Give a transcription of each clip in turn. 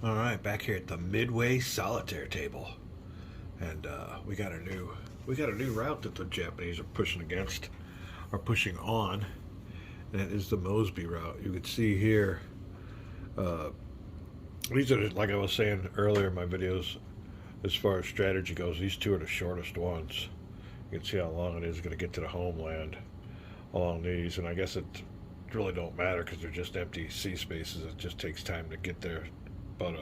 All right, back here at the Midway Solitaire table, and we got a new route that the Japanese are pushing on, and it is the Moresby route. You can see here. Uh, these are like I was saying earlier in my videos. As far as strategy goes, these two are the shortest ones. You can see how long it is going to get to the homeland along these, and I guess it really don't matter because they're just empty sea spaces. It just takes time to get there, but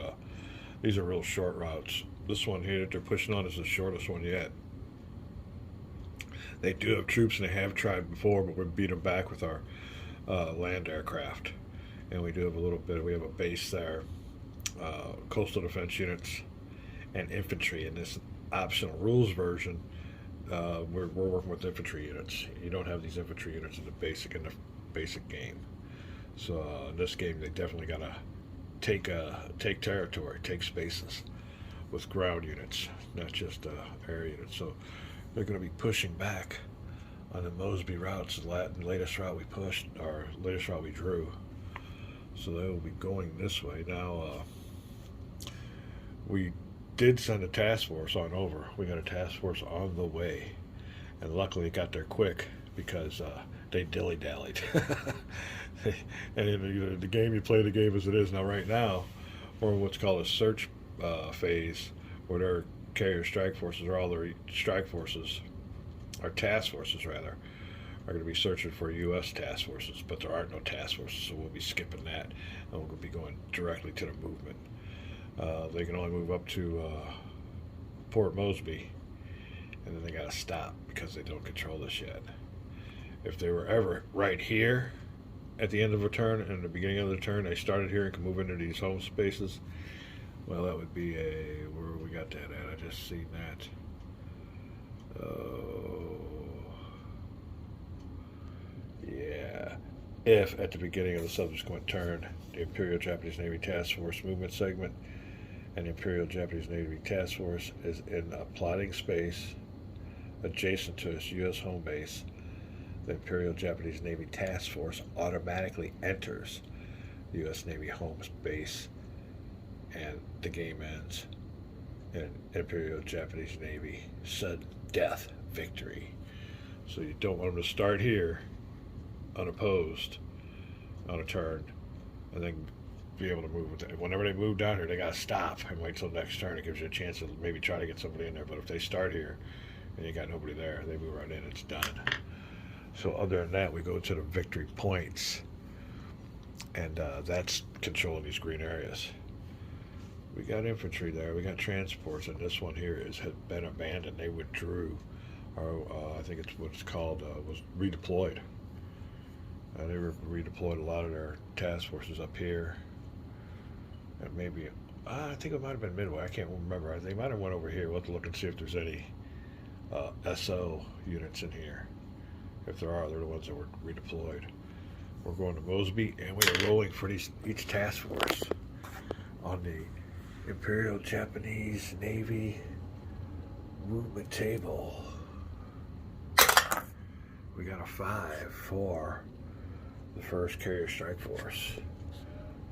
these are real short routes. This one here that they're pushing on is the shortest one yet. They do have troops and they have tried before, but we beat them back with our land aircraft. And we do have we have a base there, coastal defense units, and infantry. In this optional rules version, we're working with infantry units. You don't have these infantry units in the basic game. So in this game, they definitely gotta take territory, take spaces with ground units, not just air units. So they're going to be pushing back on the Moresby routes. The latest route we pushed, our latest route we drew. So they will be going this way now. We did send a task force on over. We got a task force on the way, and luckily it got there quick because they dilly dallied. And in the game, you play the game as it is now. Right now, we're in what's called a search phase, where their carrier strike forces, or all their strike forces, or task forces rather, are going to be searching for U.S. task forces, but there aren't no task forces, so we'll be skipping that, and we'll be going directly to the movement. They can only move up to Port Moresby, and then they got to stop because they don't control this yet. If they were ever right here at the end of a turn and the beginning of the turn, they started here and can move into these home spaces, well, that would be where we got that at. I just seen that. Oh, yeah. If at the beginning of the subsequent turn, the Imperial Japanese Navy Task Force movement segment and the Imperial Japanese Navy Task Force is in a plotting space adjacent to its U.S. home base, the Imperial Japanese Navy Task Force automatically enters the U.S. Navy home base, and the game ends in Imperial Japanese Navy sudden death victory. So you don't want them to start here unopposed on a turn and then be able to move with it. Whenever they move down here, they got to stop and wait till the next turn. It gives you a chance to maybe try to get somebody in there. But if they start here and you got nobody there, they move right in, it's done. So other than that, we go to the victory points, and that's controlling these green areas. We got infantry there, we got transports, and this one here had been abandoned. They withdrew, or I think it's what's called, was redeployed. They redeployed a lot of their task forces up here, and maybe, I think it might have been Midway, I can't remember. They might have went over here. We'll have to look and see if there's any SO units in here. If there are, they're the ones that were redeployed. We're going to Moresby, and we are rolling for each task force on the Imperial Japanese Navy movement table. We got a 5 for the first Carrier Strike Force.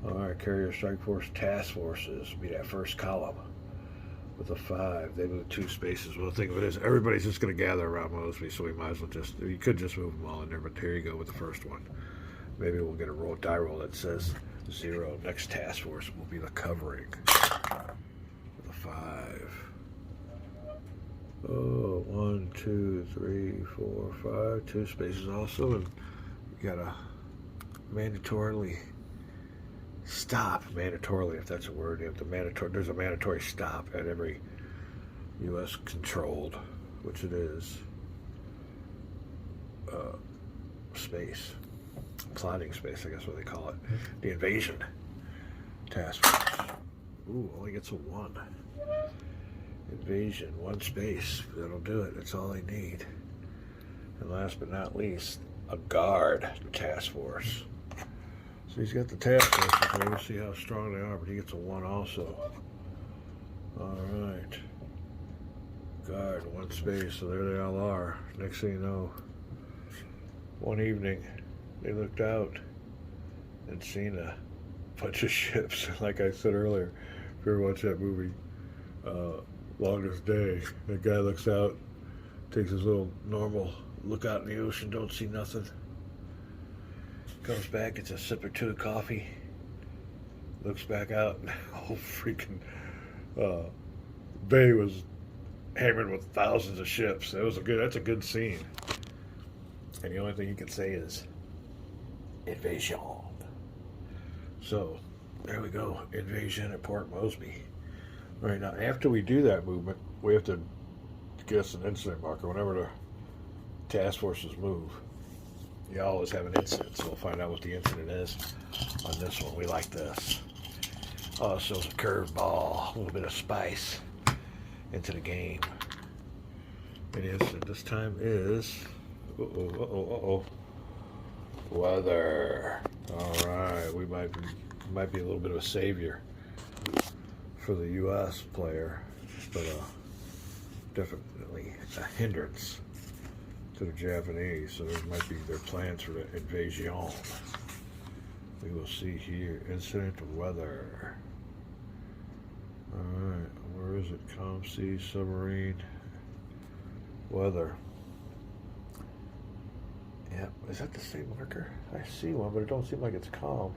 Alright, Carrier Strike Force task forces be that first column with a 5. They move 2 spaces. Well, the thing of it is, everybody's just going to gather around Moresby, so we might as well you could just move them all in there, but here you go with the first one. Maybe we'll get a die roll that says 0. Next task force will be the covering with a 5. Oh, 1, 2, 3, 4, 5. 2 spaces also, and you got to mandatorily stop, if that's a word. You have to there's a mandatory stop at every U.S. controlled, which it is, space, plotting space, I guess what they call it. The invasion task force. Ooh, only gets a 1. Invasion, 1 space. That'll do it. That's all they need. And last but not least, a guard task force. So he's got the task forces there. We'll see how strong they are, but he gets a 1 also. Alright. Guard, 1 space, so there they all are. Next thing you know, one evening, they looked out and seen a bunch of ships. Like I said earlier, If you ever watch that movie, Longest Day, that guy looks out, takes his little normal look out in the ocean, don't see nothing. Comes back, gets a sip or two of coffee, looks back out, and the whole freaking bay was hammered with thousands of ships. That's a good scene. And the only thing you can say is invasion. So there we go, invasion at Port Moresby. All right, now after we do that movement, we have to guess an incident marker. Whenever the task forces move, you always have an incident, so we'll find out what the incident is on this one. We like this. Oh, it shows a curveball, a little bit of spice into the game. It is, and this time is, weather. All right, we might be a little bit of a savior for the U.S. player, but definitely a hindrance to the Japanese. So there might be their plans for the invasion. We will see here. Incident weather. All right, where is it? Calm sea, submarine, weather. Yeah, is that the same marker? I see one, but it don't seem like it's calm.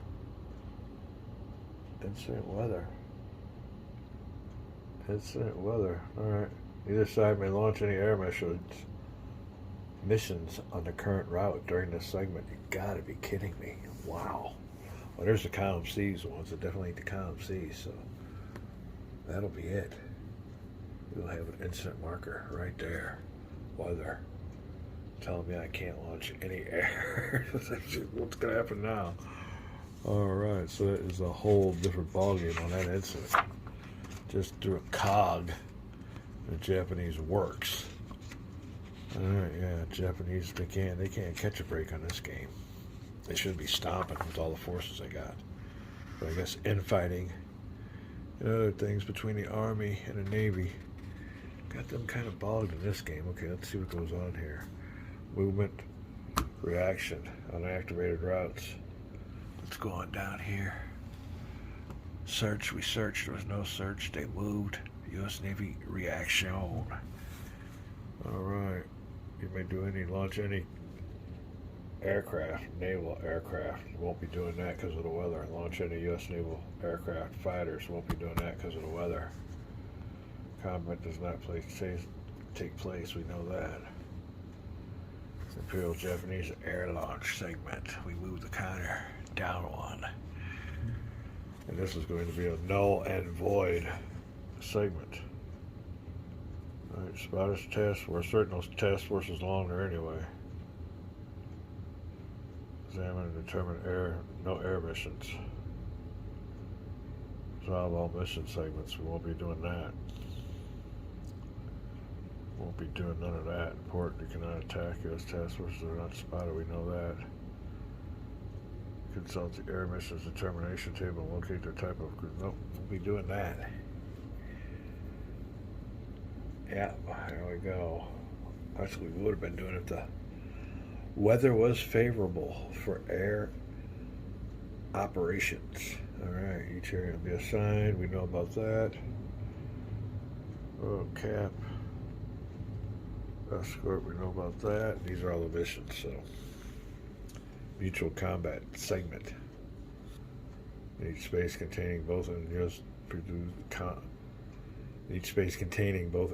Incident weather. Incident weather. All right. Either side may launch any air missions on the current route during this segment. You gotta be kidding me. Wow. Well, there's the calm seas ones. It definitely ain't the calm seas, so that'll be it. We'll have an incident marker right there. Weather. Telling me I can't launch any air. What's gonna happen now? Alright, so that is a whole different ballgame on that incident. Just through a cog the Japanese works. Alright, yeah, Japanese they can't catch a break on this game. They should be stomping with all the forces they got. But I guess infighting and other things between the Army and the Navy got them kind of bogged in this game. Okay, let's see what goes on here. Movement, reaction on activated routes. Let's go on down here. Search, we searched, there was no search. They moved. U.S. Navy reaction. Alright. You may launch any aircraft, naval aircraft. Won't be doing that because of the weather. Launch any U.S. naval aircraft fighters. Won't be doing that because of the weather. Combat does not take place. We know that. Imperial Japanese air launch segment. We move the counter down one. And this is going to be a null and void segment. Alright, spotters task force. Certain those task forces along there anyway. Examine and determine no air missions. Resolve all mission segments. We won't be doing that. Won't be doing none of that. Important, you cannot attack U.S. task forces that are not spotted. We know that. Consult the air missions determination table and locate their type of group. Nope, won't be doing that. Yeah, there we go. Actually, we would have been doing it if the weather was favorable for air operations. Alright, each area will be assigned. We know about that. Oh, cap. Escort, we know about that. These are all the missions, so. Mutual combat segment. Each space containing both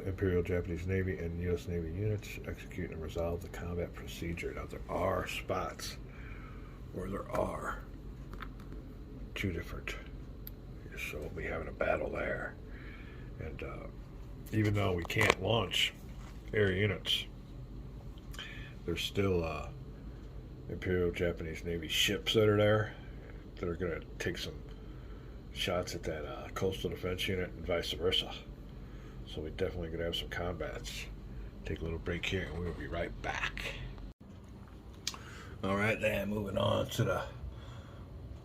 Imperial Japanese Navy and U.S. Navy units execute and resolve the combat procedure. Now there are spots where there are two different, so we'll be having a battle there. And even though we can't launch air units, there's still Imperial Japanese Navy ships that are there that are going to take some shots at that coastal defense unit and vice versa. So we definitely going to have some combats. Take a little break here and we will be right back. Alright then, moving on to the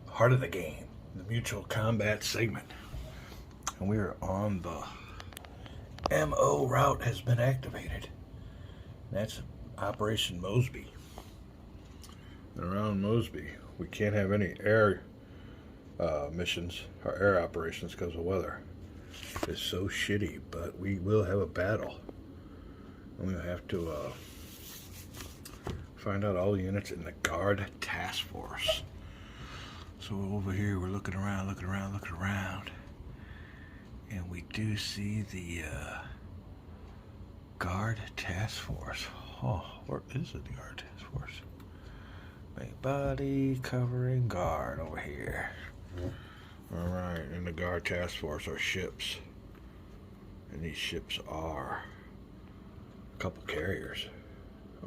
heart of the game, the mutual combat segment. And we are on the MO route has been activated. That's Operation Moresby. And around Moresby, we can't have any air missions or air operations because of weather. is so shitty, but we will have a battle. And we'll have to find out all the units in the Guard Task Force. So over here, we're looking around, and we do see the Guard Task Force. Oh, where is it, the Guard Task Force? Make body covering guard over here. Alright, and the Guard Task Force are ships. And these ships are a couple carriers.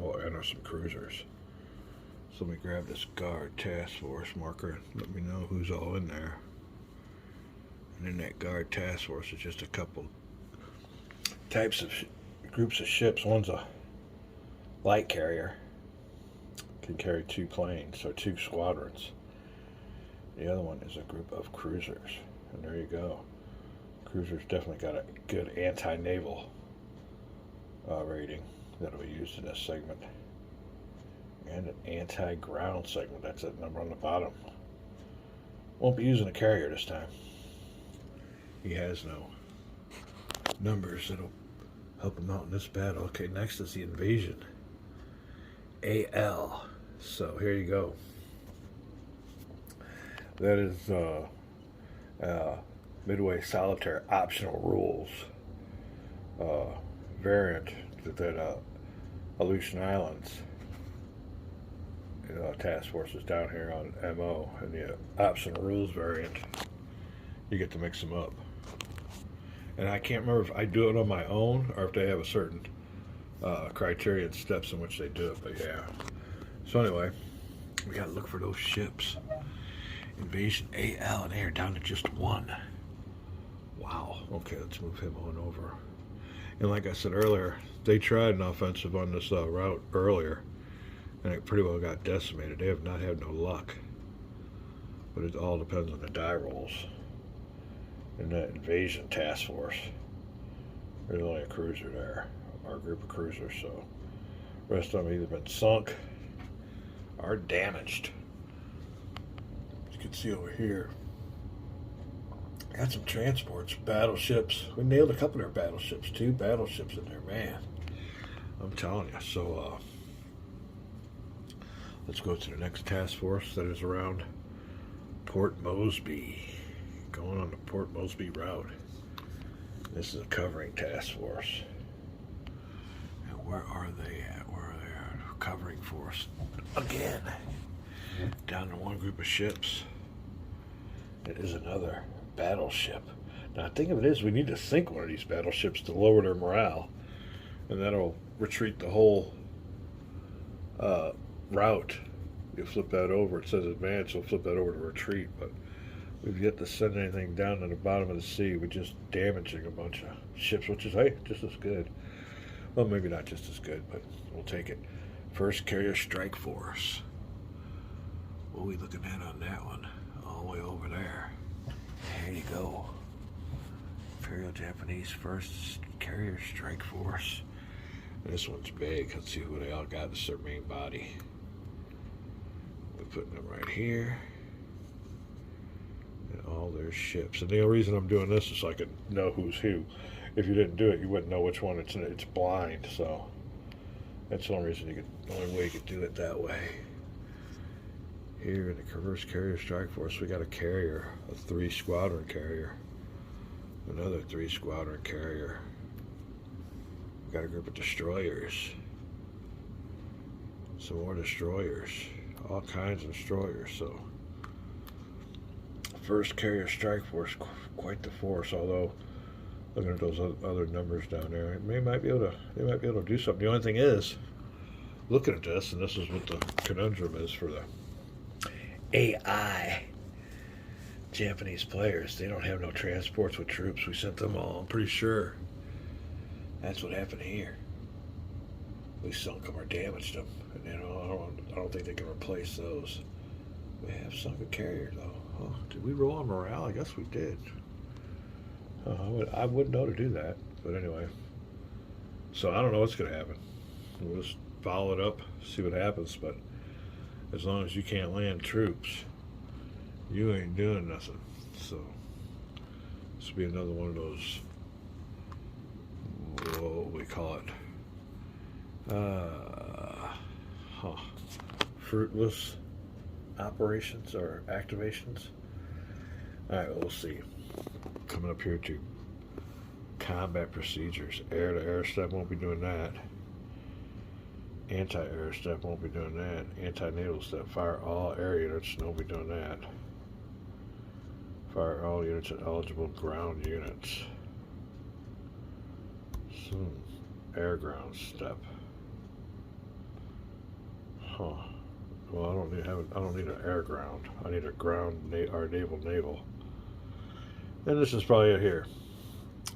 Oh, and there's some cruisers. So let me grab this Guard Task Force marker and let me know who's all in there. And in that Guard Task Force is just a couple types of groups of ships. One's a light carrier. Can carry 2 planes, or 2 squadrons. The other one is a group of cruisers. And there you go. Cruisers definitely got a good anti-naval rating that'll be used in this segment. And an anti-ground segment. That's that number on the bottom. Won't be using a carrier this time. He has no numbers that'll help him out in this battle. Okay, next is the invasion. AL. So here you go. That is Midway Solitaire optional rules variant that Aleutian Islands task force is down here on MO, and the optional rules variant, you get to mix them up. And I can't remember if I do it on my own or if they have a certain criteria and steps in which they do it, but yeah. So anyway, we gotta look for those ships. Invasion AL, and they are down to just 1. Wow. Okay, let's move him on over. And like I said earlier, they tried an offensive on this route earlier, and it pretty well got decimated. They have not had no luck. But it all depends on the die rolls. In that invasion task force, there's only a cruiser there, or a group of cruisers, so the rest of them either been sunk or damaged. You can see over here, got some transports, battleships. We nailed a couple of their battleships, 2 battleships in there, man. I'm telling you. So let's go to the next task force that is around Port Moresby. Going on the Port Moresby route. This is a covering task force. And where are they at? Where are they at? Covering force again. Down to 1 group of ships. It is another battleship. Now the thing of it is, we need to sink one of these battleships to lower their morale, and that'll retreat the whole route. You flip that over, it says advance, we'll flip that over to retreat, but we've yet to send anything down to the bottom of the sea. We're just damaging a bunch of ships, which is, hey, just as good. Well, maybe not just as good, but we'll take it. First Carrier Strike Force. What are we looking at on that one? All the way over there. There you go. Imperial Japanese First Carrier Strike Force. This one's big. Let's see who they all got. This is their main body. We're putting them right here. And all their ships. And the only reason I'm doing this is so I can know who's who. If you didn't do it, you wouldn't know which one it's in. It's blind, so that's the only reason the only way you could do it that way. Here in the First Carrier Strike Force, we got a carrier, a 3 squadron carrier, another 3 squadron carrier. We got a group of destroyers, some more destroyers, all kinds of destroyers. So, First Carrier Strike Force, quite the force. Although, looking at those other numbers down there, they might be able to do something. The only thing is, looking at this, and this is what the conundrum is for the AI Japanese players. They don't have no transports with troops. We sent them all. I'm pretty sure that's what happened here. We sunk them or damaged them, and I don't think they can replace those. We have sunk a carrier though. Oh, did we roll on morale? I guess we did. I wouldn't know to do that, but anyway. So I don't know what's going to happen. We'll just follow it up, see what happens, but as long as you can't land troops, you ain't doing nothing. So This will be another one of those, what we call it, fruitless operations or activations. Alright, well, we'll see. Coming up here to combat procedures. Air-to-air step, won't be doing that. Anti-air step, won't be doing that. Anti-naval step, fire all air units, won't be doing that. Fire all units at eligible ground units. Air ground step. Huh. Well, I don't need an air ground. I need a ground or naval. And this is probably it here.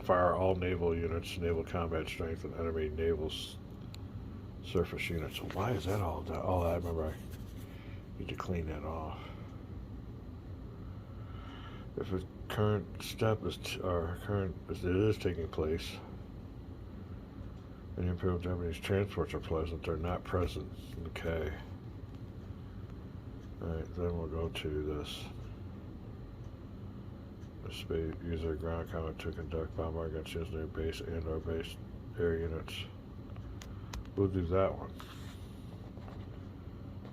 Fire all naval units, naval combat strength, and enemy naval surface units. Why is that all done? Oh, I remember. I need to clean that off. If a current step is it is taking place, and Imperial Japanese transports are present, they're not present. Okay. Alright, then we'll go to this. User ground combat to conduct bombardment against U.S. Navy base and or base air units. We'll do that one.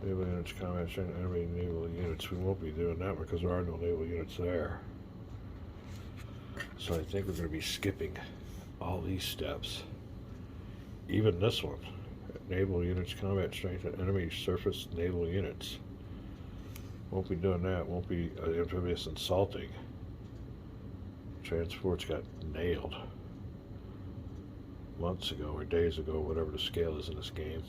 Naval units combat strength enemy naval units. We won't be doing that one because there are no naval units there. So I think we're going to be skipping all these steps. Even this one. Naval units combat strength and enemy surface naval units. Won't be doing that. Won't be amphibious assaulting. Transports got nailed months ago or days ago, whatever the scale is in this game.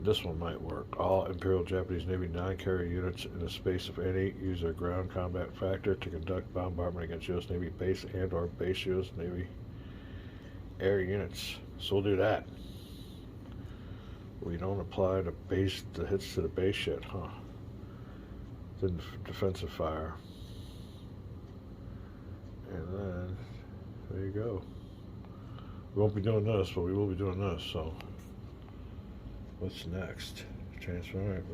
This one might work. All Imperial Japanese Navy non-carrier units in the space of any use their ground combat factor to conduct bombardment against U.S. Navy base and or base U.S. Navy air units. So we'll do that. We don't apply the hits to the base yet, huh? Then defensive fire. And then, there you go. We won't be doing this, but we will be doing this, so. What's next? Transfer, all right.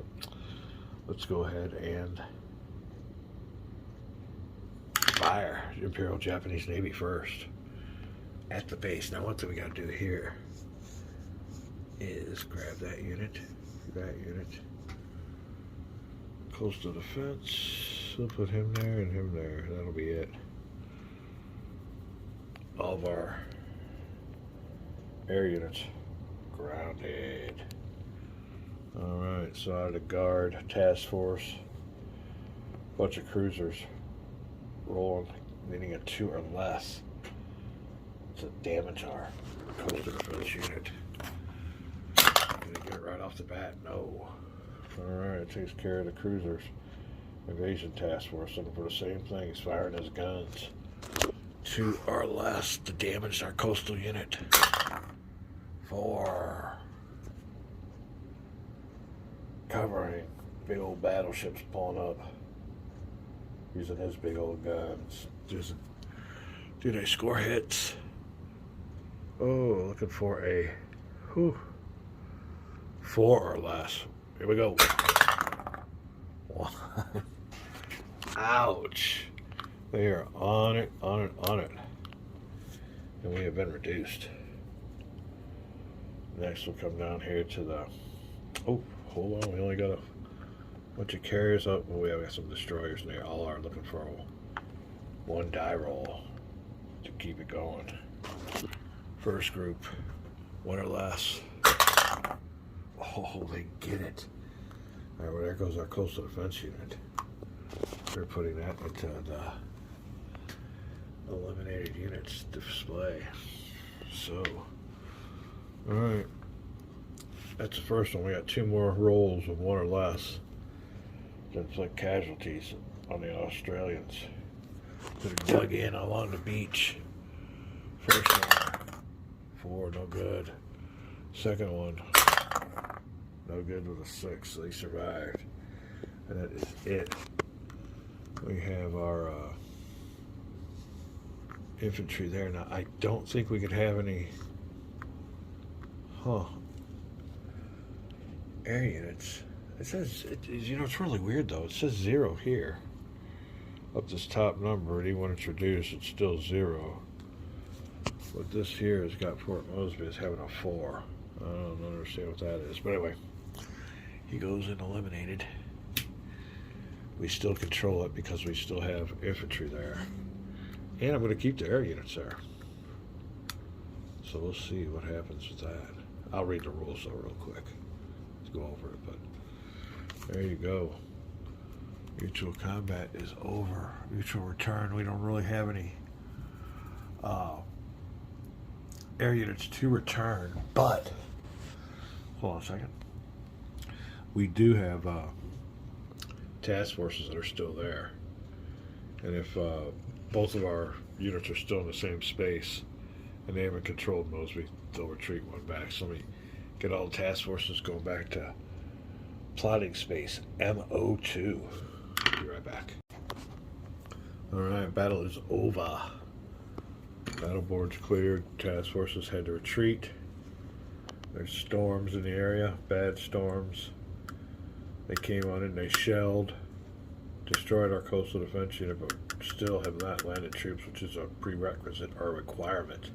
Let's go ahead and fire Imperial Japanese Navy first. At the base. Now, one thing we got to do here is grab that unit, coastal defense. We'll put him there and him there. That'll be it. All of our air units grounded. Alright, so out of the guard task force, bunch of cruisers rolling, needing a 2 or less to damage our coastal defense unit. Did it get it right off the bat? No. Alright, it takes care of the cruisers. Invasion task force looking for the same thing. He's firing his guns. 2 or less to damage our coastal unit. 4. Covering. Big old battleships pulling up. Using his big old guns. Do they score hits? Oh, looking for a 4 or less. Here we go. Ouch. They are on it. And we have been reduced. Next we'll come down here to the... Oh, hold on. We only got a bunch of carriers up. Oh, we have got some destroyers in there. All are looking for one die roll to keep it going. First group, 1 or less. Oh, they get it. All right, well, there goes our coastal defense unit. They're putting that into the eliminated units display. So, all right, that's the first one. We got 2 more rolls of 1 or less to inflict casualties on the Australians that are dug in along the beach. First one, 4, no good. Second one, no good with a 6. They survived, and that is it. We have our infantry there. Now, I don't think we could have any air units. It says, you know, it's really weird though. It says 0 here. up this top number, and even when it's reduced, it's still 0. But this here has got Fort Moresby as having a 4. I don't understand what that is. But anyway, he goes in eliminated. We still control it because we still have infantry there. And I'm going to keep the air units there. So we'll see what happens with that. I'll read the rules though real quick. Let's go over it. But there you go. Mutual combat is over. Mutual return. We don't really have any air units to return, but hold on a second. We do have task forces that are still there, and if both of our units are still in the same space and they haven't controlled Moresby, they'll retreat one back. So let me get all the task forces going back to plotting space MO2. Be right back. Alright, battle is over. Battle board's cleared. Task forces had to retreat. There's storms in the area, bad storms. They came on and they shelled, destroyed our coastal defense unit, but still have not landed troops, which is a prerequisite or requirement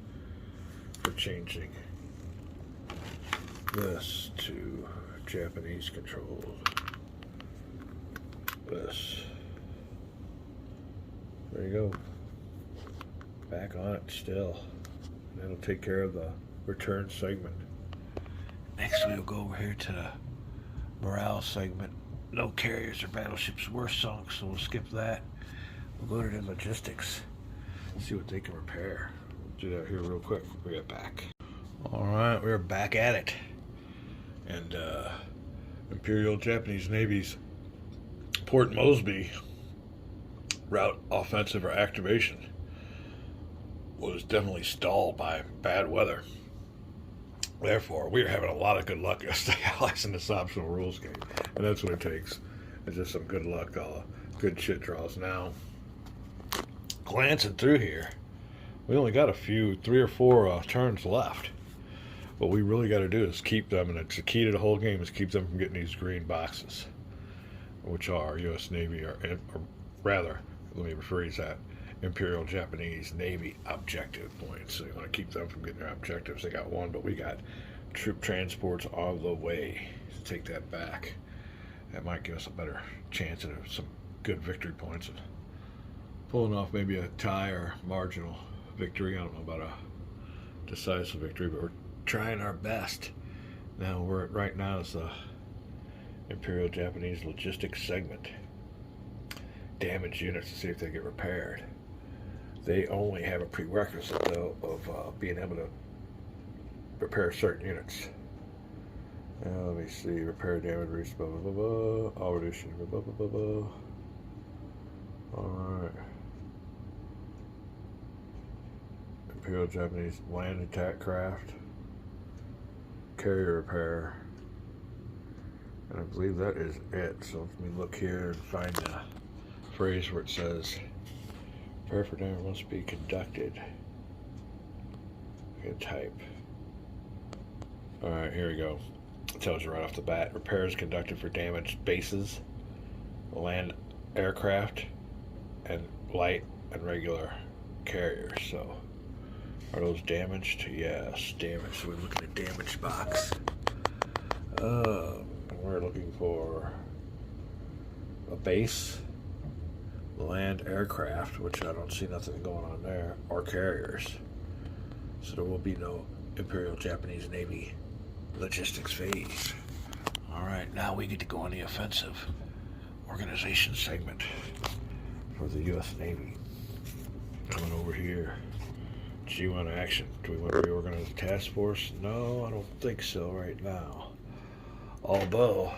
for changing this to Japanese control. This. There you go. Back on it still. And that'll take care of the return segment. Next we'll go over here to the morale segment. No carriers or battleships were sunk, so we'll skip that. We'll go to the logistics. See what they can repair. We'll do that here real quick. We'll get back. Alright, we're back at it. And Imperial Japanese Navy's Port Moresby route offensive or activation was definitely stalled by bad weather. Therefore, we are having a lot of good luck as the Allies in this optional rules game. And that's what it takes. It's just some good luck, all good shit draws. Now, glancing through here, we only got a few, 3 or 4 turns left. What we really got to do is keep them, and it's the key to the whole game, is keep them from getting these green boxes, which are U.S. Navy, or rather, let me rephrase that, Imperial Japanese Navy objective points. So you want to keep them from getting their objectives. They got 1, but we got troop transports on the way to take that back. That might give us a better chance at some good victory points and pulling off maybe a tie or marginal victory. I don't know about a decisive victory, but we're trying our best. Now right now is the Imperial Japanese logistics segment. Damaged units to see if they get repaired. They only have a prerequisite though of being able to repair certain units. Let me see. Repair damage reached blah blah blah blah. All reduction blah blah blah blah. Alright. Imperial Japanese land attack craft. Carrier repair. And I believe that is it. So let me look here and find the phrase where it says repair for damage must be conducted. Good type. Alright, here we go. It tells you right off the bat. Repairs conducted for damaged bases, land aircraft, and light and regular carriers. So, are those damaged? Yes, damaged. So we're looking at damaged box. We're looking for a base, land aircraft, which I don't see nothing going on there, or carriers. So there will be no Imperial Japanese Navy logistics phase. Alright, now we get to go on the offensive organization segment for the U.S. Navy. Coming over here. G1 action. Do we want to reorganize the task force? No, I don't think so right now. Although,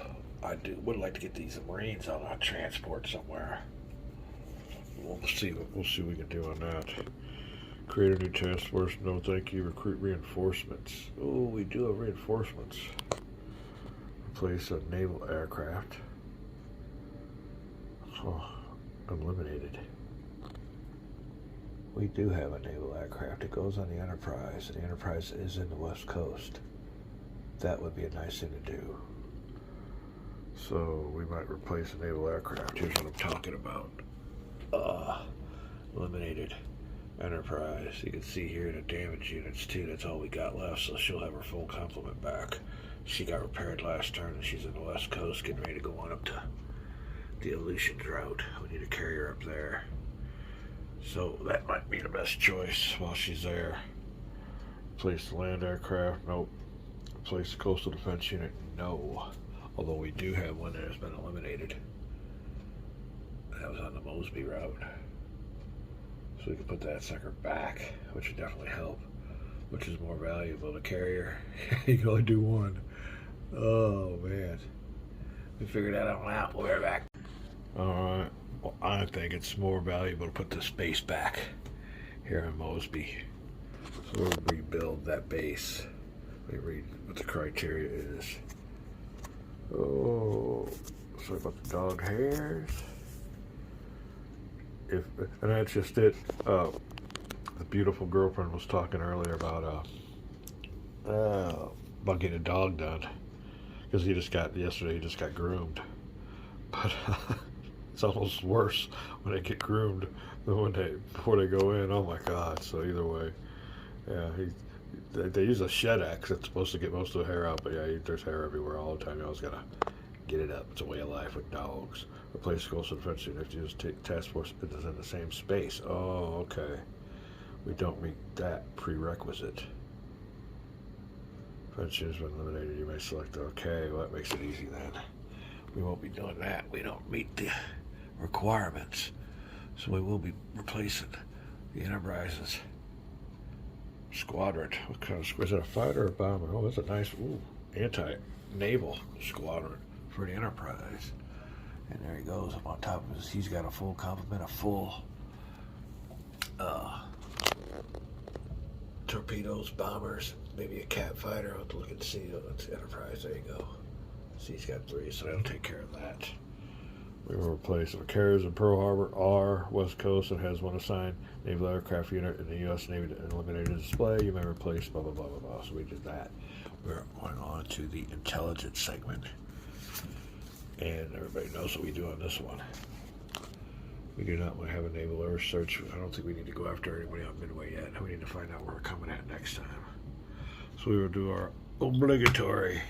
would like to get these Marines on a transport somewhere. We'll see what we can do on that. Create a new task force. No, thank you. Recruit reinforcements. Oh, we do have reinforcements. Replace a naval aircraft. Oh, eliminated. We do have a naval aircraft. It goes on the Enterprise. The Enterprise is in the West Coast. That would be a nice thing to do. So we might replace a naval aircraft. Here's what I'm talking about. eliminated Enterprise. You can see here the damage units too. That's all we got left, so she'll have her full complement back. She got repaired last turn, and she's in the West Coast, getting ready to go on up to the Aleutians route. We need to carry her up there, so that might be the best choice while she's there. Replace the land aircraft? Nope. Replace the coastal defense unit? No. Although we do have one that has been eliminated. That was on the Moresby route. So we can put that sucker back, which would definitely help. Which is more valuable? The carrier? You can only do one. Oh, man. We figured that out. We'll be back. Alright. Well, I think it's more valuable to put this base back here in Moresby. So we'll rebuild that base. Let me read what the criteria is. Oh, sorry about the dog hairs. And that's just it. The beautiful girlfriend was talking earlier about getting a dog done, because yesterday he just got groomed. But it's almost worse when they get groomed than before they go in. Oh my God! So either way, yeah, they use a shed axe that's supposed to get most of the hair out, but yeah, there's hair everywhere all the time. You always gotta get it up. It's a way of life with dogs. Replace coastal defense unit if you just take task force is in the same space. Oh, okay. We don't meet that prerequisite. Defense unit has been eliminated. You may select okay. Well, that makes it easy then. We won't be doing that. We don't meet the requirements, so we will be replacing the Enterprise's squadron. What kind of is it? A fighter or a bomber? Oh, that's a nice anti-naval squadron for the Enterprise. And there he goes up on top of us. He's got a full complement, a full torpedoes, bombers, maybe a cat fighter. I'll have to look and see. Oh, that's the Enterprise. There you go. See, he's got 3, so that'll take care of that. We will replace the carriers in Pearl Harbor, R, West Coast, and has one assigned naval aircraft unit in the U.S. Navy to eliminated display. You may replace blah, blah, blah, blah, blah. So we did that. We're going on to the intelligence segment. And everybody knows what we do on this one. We do not want to have a naval air search. I don't think we need to go after anybody on Midway yet. We need to find out where we're coming at next time. So we will do our obligatory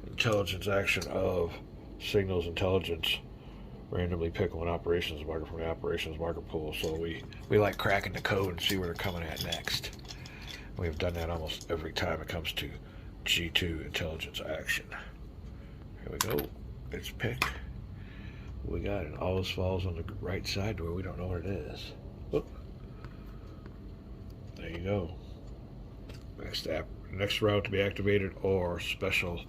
intelligence action of signals intelligence. Randomly pick one operations marker from the operations marker pool. So we like cracking the code and see where they're coming at next. We've done that almost every time it comes to G2 intelligence action. Here we go. It's picked. We got it. All this falls on the right side where we don't know what it is. Whoop. There you go. Next route to be activated or special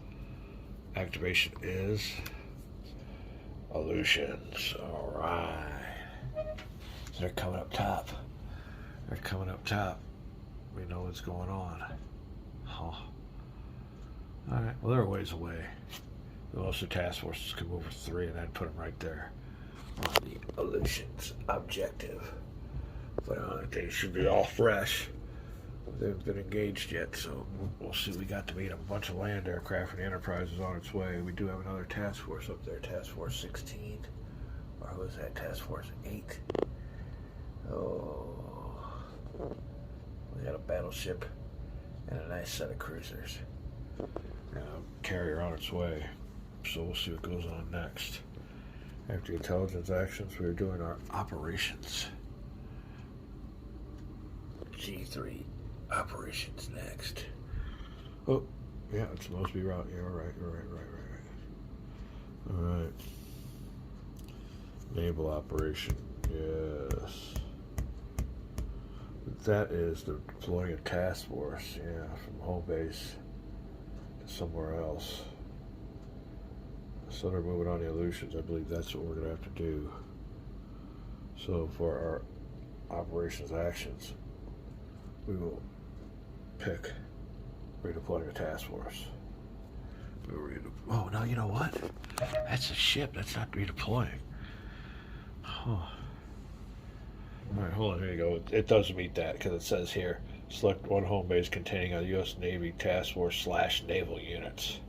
activation is Aleutians. All right. They're coming up top. They're coming up top. We know what's going on. Huh. All right. Well, they're a ways away. Most of the task forces can move for 3 and then put them right there on the Aleutians objective. But they should be all fresh. They haven't been engaged yet, so we'll see. We got to meet a bunch of land aircraft, and the Enterprise is on its way. We do have another task force up there, Task Force 16. Or who is that? Task Force 8. Oh. We got a battleship and a nice set of cruisers. Carrier on its way. So we'll see what goes on next. After the intelligence actions, we're doing our operations. G3 operations next. Oh, yeah, it's Moresby route. Yeah, right. All right. Naval operation. Yes. That is the deploying a task force. Yeah, from home base to somewhere else. So they're moving on the Aleutians. I believe that's what we're going to have to do. So for our operations actions, we will pick redeploying a task force. Oh, no, you know what? That's a ship. That's not redeploying. Huh. All right, hold on. Here you go. It does meet that because it says here, select one home base containing a U.S. Navy task force / naval units.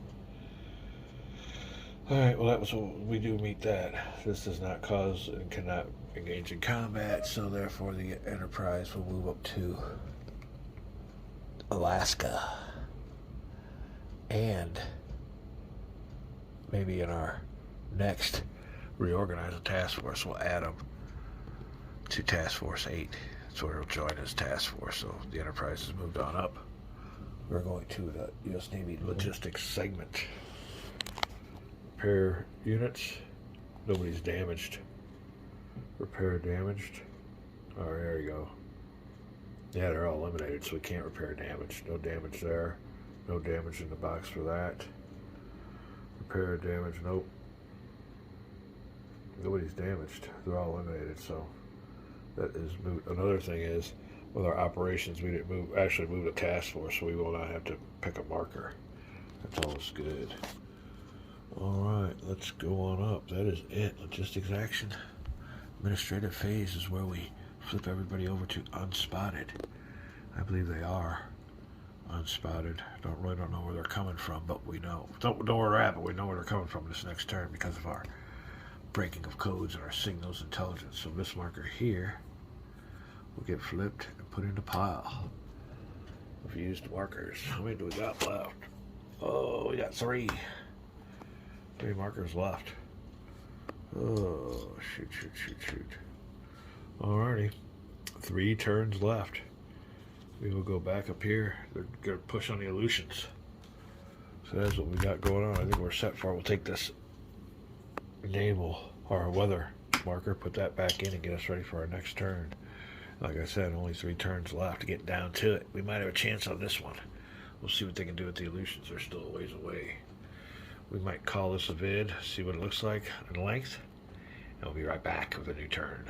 All right, well, that was what we do meet that. This does not cause and cannot engage in combat, so therefore the Enterprise will move up to Alaska. And maybe in our next reorganized task force, we'll add them to Task Force 8. So it'll join as Task Force, so the Enterprise has moved on up. We're going to the U.S. Navy Logistics segment. Repair units. Nobody's damaged. Repair damaged. Oh, there you go. Yeah, they're all eliminated, so we can't repair damage. No damage there. No damage in the box for that. Repair damage, nope. Nobody's damaged. They're all eliminated, so that is moot. Another thing is, with our operations, we didn't move a task force, so we will not have to pick a marker. That's always good. Alright, let's go on up. That is it. Logistics action. Administrative phase is where we flip everybody over to unspotted. I believe they are unspotted. Don't know where they're coming from, but we know. Don't know where they're at, but we know where they're coming from this next turn because of our breaking of codes and our signals intelligence. So this marker here will get flipped and put in the pile of used markers. How many do we got left? Oh, we got 3. 3 markers left. Oh, shoot. Alrighty. 3 turns left. We will go back up here. They're going to push on the Aleutians. So that's what we got going on. I think we're set for it. We'll take this naval or weather marker, put that back in and get us ready for our next turn. Like I said, only 3 turns left to get down to it. We might have a chance on this one. We'll see what they can do with the Aleutians. They're still a ways away. We might call this a vid, see what it looks like in length, and we'll be right back with a new turn.